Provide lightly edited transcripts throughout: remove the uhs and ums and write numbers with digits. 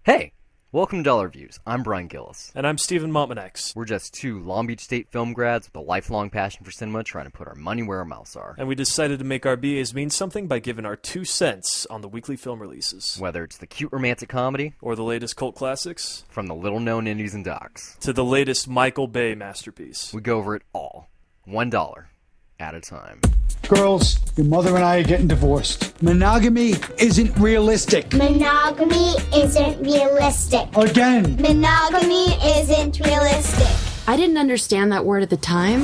Hey, welcome to Dollar Views. I'm Brian Gillis. And I'm Stephen Montmanex. We're just two Long Beach State film grads with a lifelong passion for cinema trying to put our money where our mouths are. And we decided to make our BAs mean something by giving our 2 cents on the weekly film releases. Whether it's the cute romantic comedy, or the latest cult classics, from the little-known indies and docs, to the latest Michael Bay masterpiece. we go over it all. $1 at a time. Girls, your mother and I are getting divorced. Monogamy isn't realistic. Monogamy isn't realistic. Again. Monogamy isn't realistic. I didn't understand that word at the time,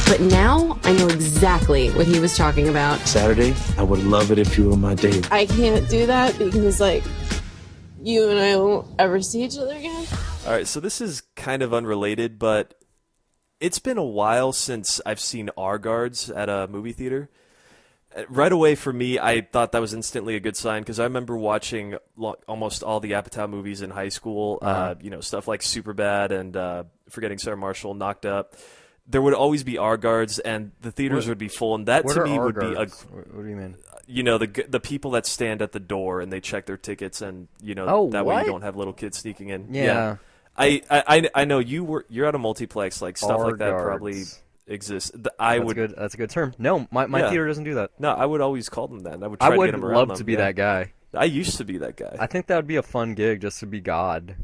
but now I know exactly what he was talking about. Saturday, I would love it if you were my date. I can't do that because, you and I won't ever see each other again. Alright, so this is kind of unrelated, but it's been a while since I've seen R Guards at a movie theater. Right away for me, I thought that was instantly a good sign because I remember watching almost all the Apatow movies in high school. Stuff like Superbad and Forgetting Sarah Marshall, Knocked Up. There would always be R Guards, and the theaters would be full. And that to me would be a. What do you mean? The people that stand at the door and they check their tickets, and that way you don't have little kids sneaking in. Yeah. I know you're at a multiplex, like stuff like that probably exists. That's a good term. No, my theater doesn't do that. No, I would always call them that. I would try to get them around them. love to be that guy. I used to be that guy. I think that would be a fun gig just to be God.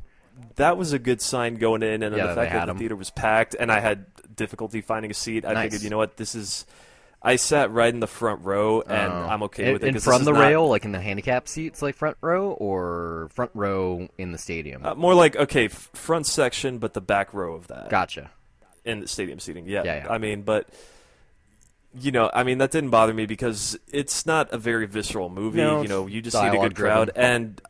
That was a good sign going in, and then the fact that the him. theater was packed and I had difficulty finding a seat. I Nice. figured, you know what, I sat right in the front row, and I'm okay with it. From the rail, like in the handicap seats, like front row, or front row in the stadium? More like, front section, but the back row of that. Gotcha. In the stadium seating, yeah. Yeah. I mean, but, that didn't bother me because it's not a very visceral movie. No, you just need a good crowd. And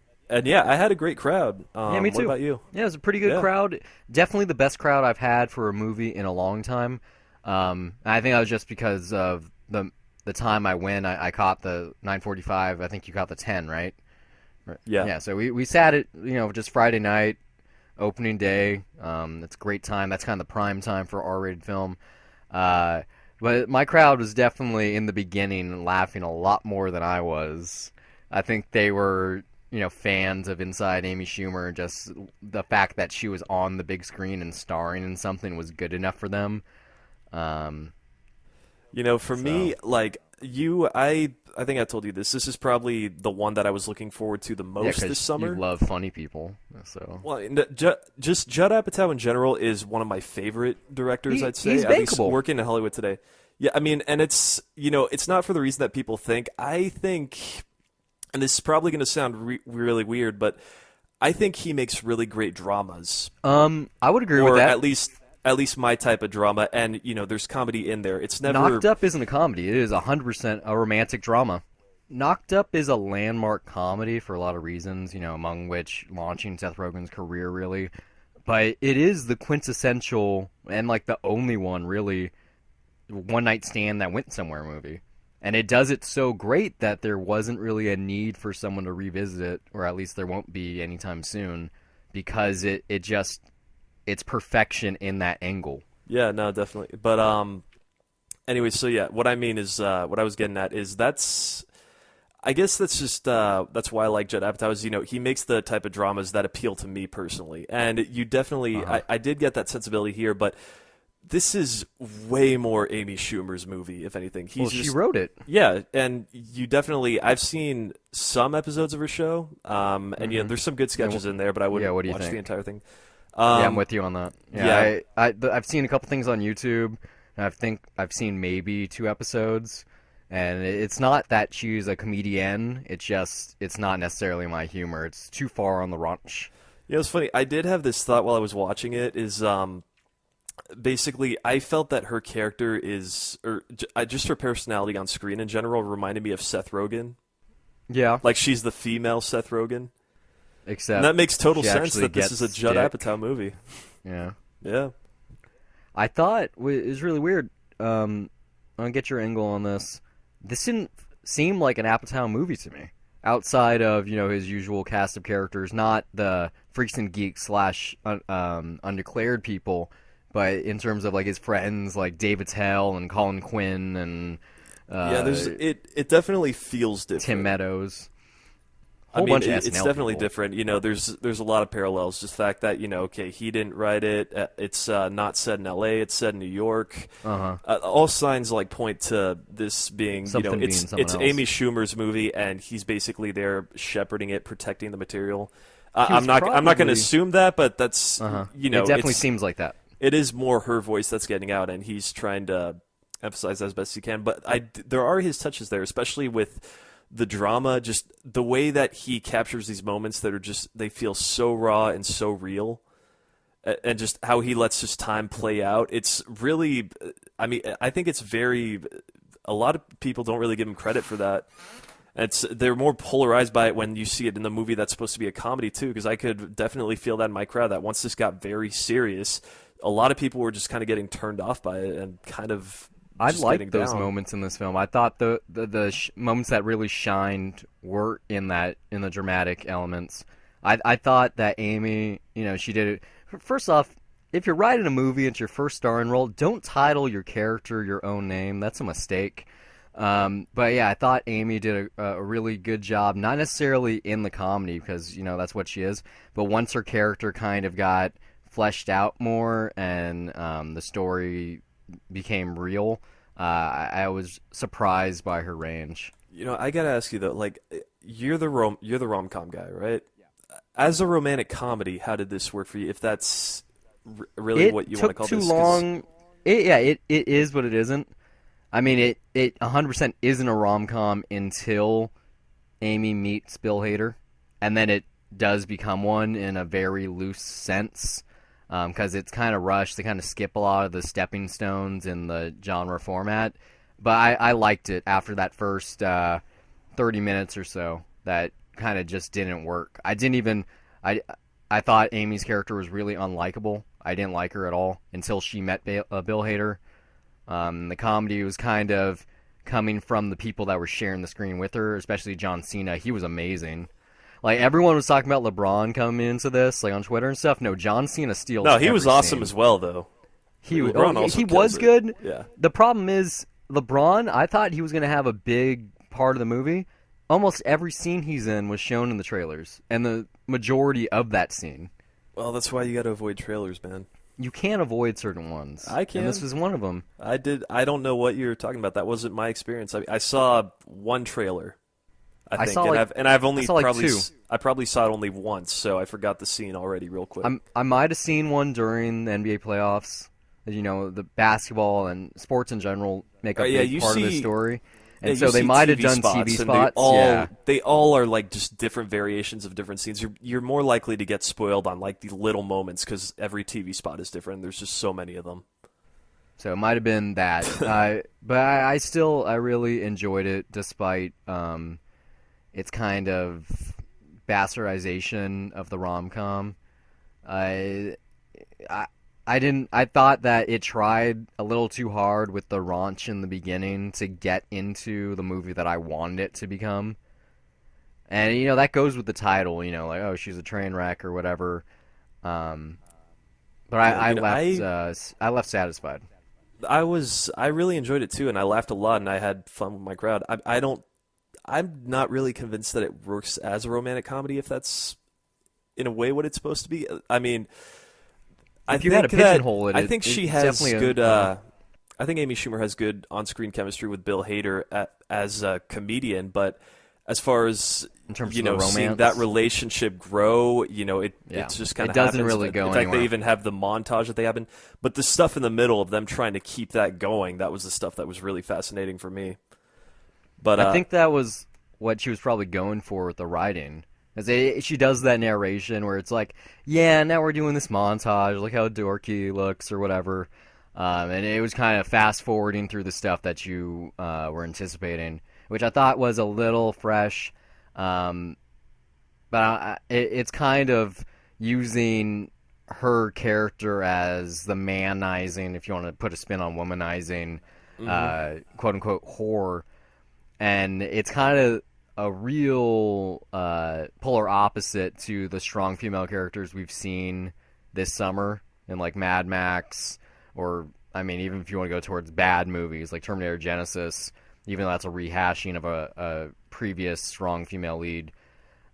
yeah, I had a great crowd. Yeah, me too. What about you? Yeah, it was a pretty good crowd. Definitely the best crowd I've had for a movie in a long time. I think that was just because of the time I went. I caught the 9:45. I think you caught the 10, right? Yeah. Yeah. So we sat at just Friday night, opening day. It's a great time. That's kind of the prime time for R-rated film. But my crowd was definitely in the beginning laughing a lot more than I was. I think they were fans of Inside Amy Schumer. Just the fact that she was on the big screen and starring in something was good enough for them. For me, I think I told you this. This is probably the one that I was looking forward to the most this summer. You love funny people, so. Well, just Judd Apatow in general is one of my favorite directors. I'd say he's at least bankable. working in Hollywood today. Yeah, I mean, and it's it's not for the reason that people think. I think, and this is probably going to sound really weird, but I think he makes really great dramas. I would agree with that. Or at least my type of drama, and there's comedy in there. It's never Knocked Up isn't a comedy. It is 100% a romantic drama. Knocked Up is a landmark comedy for a lot of reasons, among which launching Seth Rogen's career, really. But it is the quintessential and the only one, really, one-night stand that went somewhere movie. And it does it so great that there wasn't really a need for someone to revisit it, or at least there won't be anytime soon, because it's perfection in that angle. Yeah, no, definitely. But anyway, so yeah, what I mean is what I was getting at is I guess that's just that's why I like Judd Apatow is he makes the type of dramas that appeal to me personally, and you definitely I did get that sensibility here, but this is way more Amy Schumer's movie, if anything. She wrote it. Yeah, and you definitely I've seen some episodes of her show, and there's some good sketches in there, but I wouldn't watch the entire thing. Yeah, I'm with you on that. Yeah. I've seen a couple things on YouTube, and I think I've seen maybe 2 episodes, and it's not that she's a comedienne. It's not necessarily my humor. It's too far on the raunch. It's funny. I did have this thought while I was watching it. Is basically I felt that her character just her personality on screen in general reminded me of Seth Rogen. Yeah, like she's the female Seth Rogen. Except and that makes total sense that this is a Judd Apatow movie. Yeah. Yeah. I thought it was really weird. I'll get your angle on this. This didn't seem like an Apatow movie to me. Outside of, his usual cast of characters, not the freaks and geeks / undeclared people, but in terms of his friends like David Tell and Colin Quinn and it definitely feels different. Tim Meadows. Whole bunch of it's SNL definitely people. different. There's a lot of parallels. Just the fact that okay, he didn't write it. It's not set in L.A. It's set in New York. All signs point to this being Something being someone it's else. Amy Schumer's movie, and he's basically there shepherding it, protecting the material. He was I'm not going to probably- assume that, but that's It definitely seems like that. it is more her voice that's getting out, and he's trying to emphasize that as best he can. But there are his touches there, especially with the drama, just the way that he captures these moments that are they feel so raw and so real, and just how he lets his time play out. It's really, I think it's a lot of people don't really give him credit for that. They're more polarized by it when you see it in the movie that's supposed to be a comedy too, because I could definitely feel that in my crowd, that once this got very serious, a lot of people were just kind of getting turned off by it and kind of I just liked getting those down. moments in this film. I thought the moments that really shined were in the dramatic elements. I thought that Amy, she did it. First off, if you're writing a movie, it's your first starring role, don't title your character your own name. That's a mistake. But yeah, I thought Amy did a really good job, not necessarily in the comedy because, that's what she is, but once her character kind of got fleshed out more and the story became real, I was surprised by her range. I gotta ask you though, you're the rom-com guy, right? As a romantic comedy, how did this work for you? If that's really what you want to call It took this? too long. It is, but it isn't. It 100% isn't a rom-com until Amy meets Bill Hader, and then it does become one in a very loose sense, because it's kind of rushed. They kind of skip a lot of the stepping stones in the genre format. But I liked it after that first 30 minutes or so. That kind of just didn't work. I thought Amy's character was really unlikable. I didn't like her at all until she met Bill Hader. The comedy was kind of coming from the people that were sharing the screen with her, especially John Cena. He was amazing. Everyone was talking about LeBron coming into this, on Twitter and stuff. No, John Cena steals. No, he was every awesome scene. as well, though. He was kills it. good. Yeah. The problem is LeBron. I thought he was going to have a big part of the movie. Almost every scene he's in was shown in the trailers, and the majority of that scene. Well, that's why you got to avoid trailers, man. You can't avoid certain ones. I can. And this was one of them. I don't know what you're talking about. That wasn't my experience. I saw one trailer. I think, I've only probably two. I probably saw it only once, so I forgot the scene already real quick. I might have seen one during the NBA playoffs. The basketball and sports in general make a big part of the story. And so they might have done TV spots. They all are just different variations of different scenes. You're more likely to get spoiled on the little moments because every TV spot is different. There's just so many of them. So it might have been that. But I really enjoyed it despite its kind of bastardization of the rom-com. I thought that it tried a little too hard with the raunch in the beginning to get into the movie that I wanted it to become. And, that goes with the title, oh, she's a train wreck or whatever. But I left satisfied. I really enjoyed it too, and I laughed a lot, and I had fun with my crowd. I'm not really convinced that it works as a romantic comedy, if that's in a way what it's supposed to be. I think she has good. I think Amy Schumer has good on-screen chemistry with Bill Hader as a comedian, but as far as in terms of the romance, seeing that relationship grow, it's just kind of doesn't really go anywhere. In fact, they even have the montage that they have but the stuff in the middle of them trying to keep that going, that was the stuff that was really fascinating for me. But I think that was what she was probably going for with the writing. She does that narration where it's now we're doing this montage, look how dorky he looks or whatever. And it was kind of fast-forwarding through the stuff that you were anticipating, which I thought was a little fresh. But it's kind of using her character as the manizing, if you want to put a spin on womanizing, quote-unquote, whore. And it's kind of a real polar opposite to the strong female characters we've seen this summer in Mad Max, or even if you want to go towards bad movies like Terminator Genesis, even though that's a rehashing of a previous strong female lead.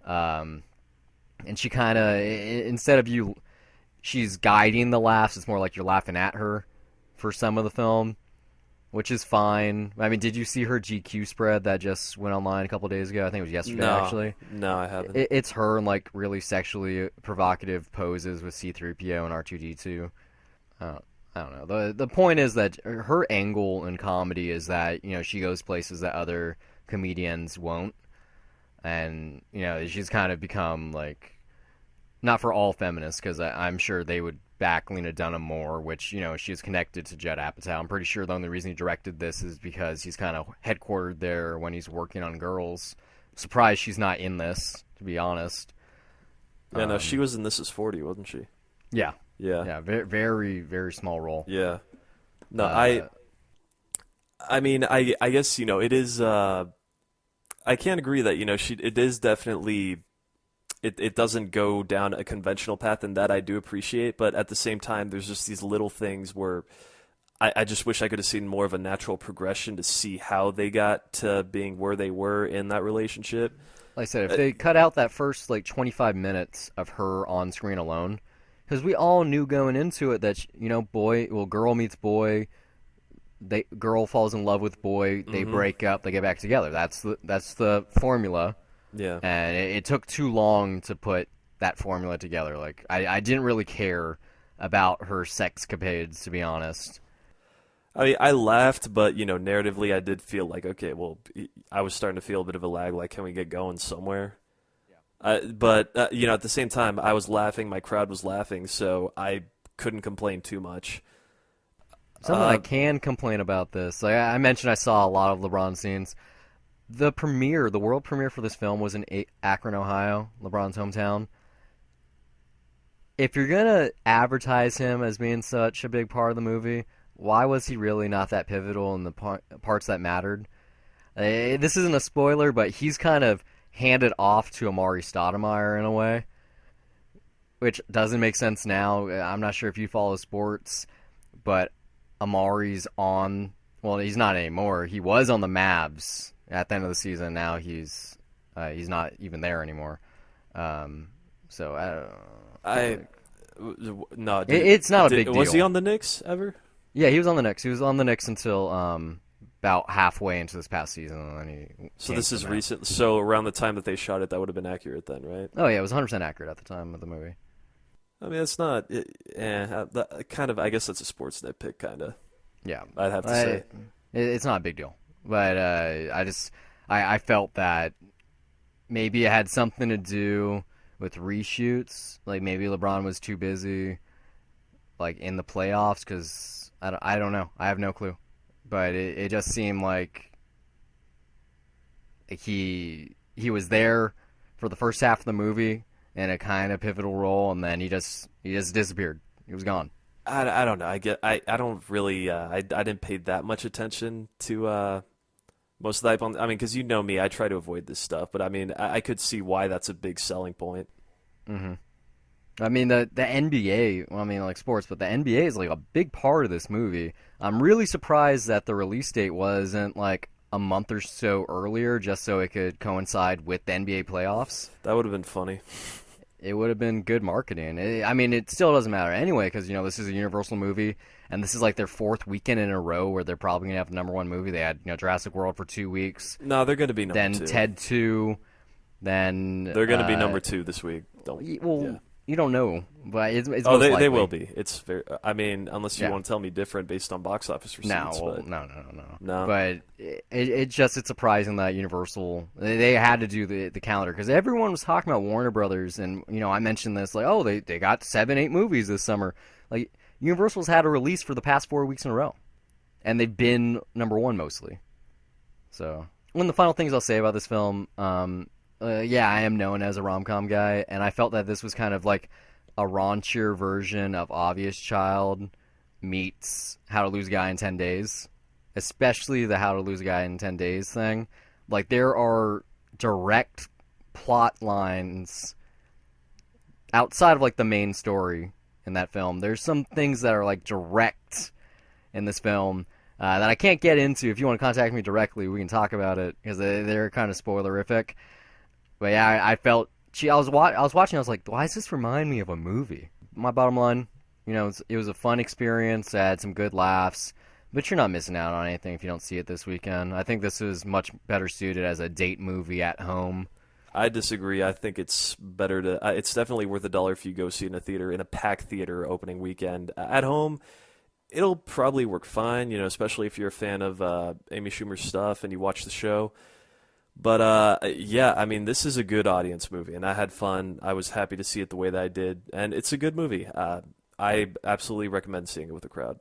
And she kind of, instead of she's guiding the laughs, it's more like you're laughing at her for some of the film, which is fine. I mean, did you see her GQ spread that just went online a couple days ago? I think it was yesterday, actually. No, I haven't. It's her in, like, really sexually provocative poses with C-3PO and R2-D2. I don't know. The point is that her angle in comedy is that, you know, she goes places that other comedians won't. And, you know, she's kind of become, like, not for all feminists, because I'm sure they would back Lena Dunham more, which, you know, she's connected to Judd Apatow. I'm pretty sure the only reason he directed this is because he's kind of headquartered there when he's working on Girls. Surprised she's not in this, to be honest. Yeah, no, she was in This Is 40, wasn't she? Yeah. Yeah. Yeah, very, very, very small role. Yeah. No, I mean, I guess, you know, it is, I can't agree that, you know, it is definitely, it doesn't go down a conventional path, and that I do appreciate, but at the same time, there's just these little things where I just wish I could have seen more of a natural progression to see how they got to being where they were in that relationship. Like I said, if they cut out that first, like, 25 minutes of her on screen alone, because we all knew going into it that, you know, girl meets boy, girl falls in love with boy, they break up, they get back together. That's the formula. Yeah. And it took too long to put that formula together. Like, I didn't really care about her sexcapades, to be honest. I mean, I laughed, but, you know, narratively I did feel like, okay, well, I was starting to feel a bit of a lag, like, can we get going somewhere? But, you know, at the same time, I was laughing, my crowd was laughing, so I couldn't complain too much. Something I can complain about this. Like I mentioned, I saw a lot of LeBron scenes. The world premiere for this film was in Akron, Ohio, LeBron's hometown. If you're going to advertise him as being such a big part of the movie, why was he really not that pivotal in the parts that mattered? This isn't a spoiler, but he's kind of handed off to Amari Stoudemire in a way, which doesn't make sense now. I'm not sure if you follow sports, but Amari's on, well, he's not anymore. He was on the Mavs at the end of the season. Now he's not even there anymore. So no, it's not a big deal. Was he on the Knicks ever? Yeah, he was on the Knicks. He was on the Knicks until about halfway into this past season, and then he. So this is recent. So around the time that they shot it, that would have been accurate then, right? Oh yeah, it was 100% accurate at the time of the movie. I mean, it's not. Kind of. I guess that's a sports nitpick, kind of. Yeah, I'd have to say it's not a big deal, but I felt that maybe it had something to do with reshoots. Like maybe LeBron was too busy, like in the playoffs, because I don't know. I have no clue, but it just seemed like he was there for the first half of the movie in a kind of pivotal role, and then he just disappeared. He was gone. I don't know. I don't really. I didn't pay that much attention to most of the hype on. I mean, because you know me, I try to avoid this stuff. But I mean, I could see why that's a big selling point. Mm-hmm. I mean, the NBA. Well, I mean, like sports, but the NBA is like a big part of this movie. I'm really surprised that the release date wasn't like a month or so earlier, just so it could coincide with the NBA playoffs. That would have been funny. It would have been good marketing. I mean, it still doesn't matter anyway, because, you know, this is a Universal movie, and this is like their fourth weekend in a row where they're probably going to have the #1 movie. They had, you know, Jurassic World for 2 weeks. No, they're going to be number 2. Then Ted 2. Then they're going to be number 2 this week. You don't know, but it's most they likely. will be. It's very. I mean, unless you want to tell me different based on box office receipts. No. But it's surprising that Universal they had to do the calendar, because everyone was talking about Warner Brothers, and you know I mentioned this like, oh, they got 7-8 movies this summer. Like Universal's had a release for the past 4 weeks in a row, and they've been #1 mostly. So one of the final things I'll say about this film. Yeah, I am known as a rom-com guy, and I felt that this was kind of like a raunchier version of Obvious Child meets How to Lose a Guy in 10 Days, especially the How to Lose a Guy in 10 Days thing. Like, there are direct plot lines outside of, like, the main story in that film. There's some things that are, like, direct in this film that I can't get into. If you want to contact me directly, we can talk about it, because they're kind of spoilerific. But yeah, I felt I was watching. I was like, why does this remind me of a movie? My bottom line, it was a fun experience. I had some good laughs, but you're not missing out on anything if you don't see it this weekend. I think this is much better suited as a date movie at home. I disagree. I think it's better to. It's definitely worth $1 if you go see it in a theater, in a packed theater opening weekend. At home, it'll probably work fine. Especially if you're a fan of Amy Schumer's stuff and you watch the show. But yeah, I mean, this is a good audience movie, and I had fun. I was happy to see it the way that I did, and it's a good movie. I absolutely recommend seeing it with a crowd.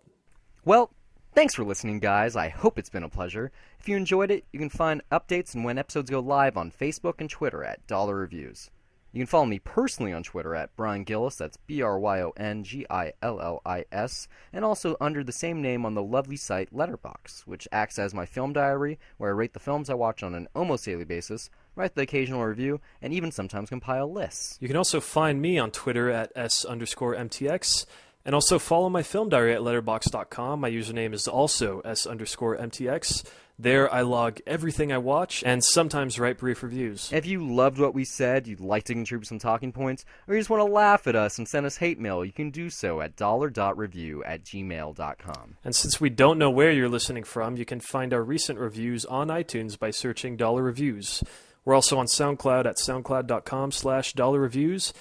Well, thanks for listening, guys. I hope it's been a pleasure. If you enjoyed it, you can find updates and when episodes go live on Facebook and Twitter at Dollar Reviews. You can follow me personally on Twitter at Brian Gillis, that's BryonGillis, and also under the same name on the lovely site Letterboxd, which acts as my film diary, where I rate the films I watch on an almost daily basis, write the occasional review, and even sometimes compile lists. You can also find me on Twitter at S_MTX, and also follow my film diary at letterboxd.com. My username is also S_MTX. There I log everything I watch and sometimes write brief reviews. If you loved what we said, you'd like to contribute some talking points, or you just want to laugh at us and send us hate mail, you can do so at dollar.review@gmail.com. And since we don't know where you're listening from, you can find our recent reviews on iTunes by searching Dollar Reviews. We're also on SoundCloud at soundcloud.com/dollarreviews.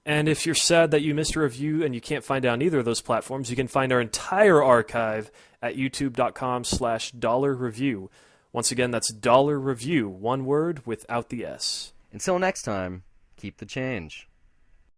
And if you're sad that you missed a review and you can't find it on either of those platforms, you can find our entire archive at youtube.com/dollarreview. Once again, that's Dollar Review, one word without the S. Until next time, keep the change.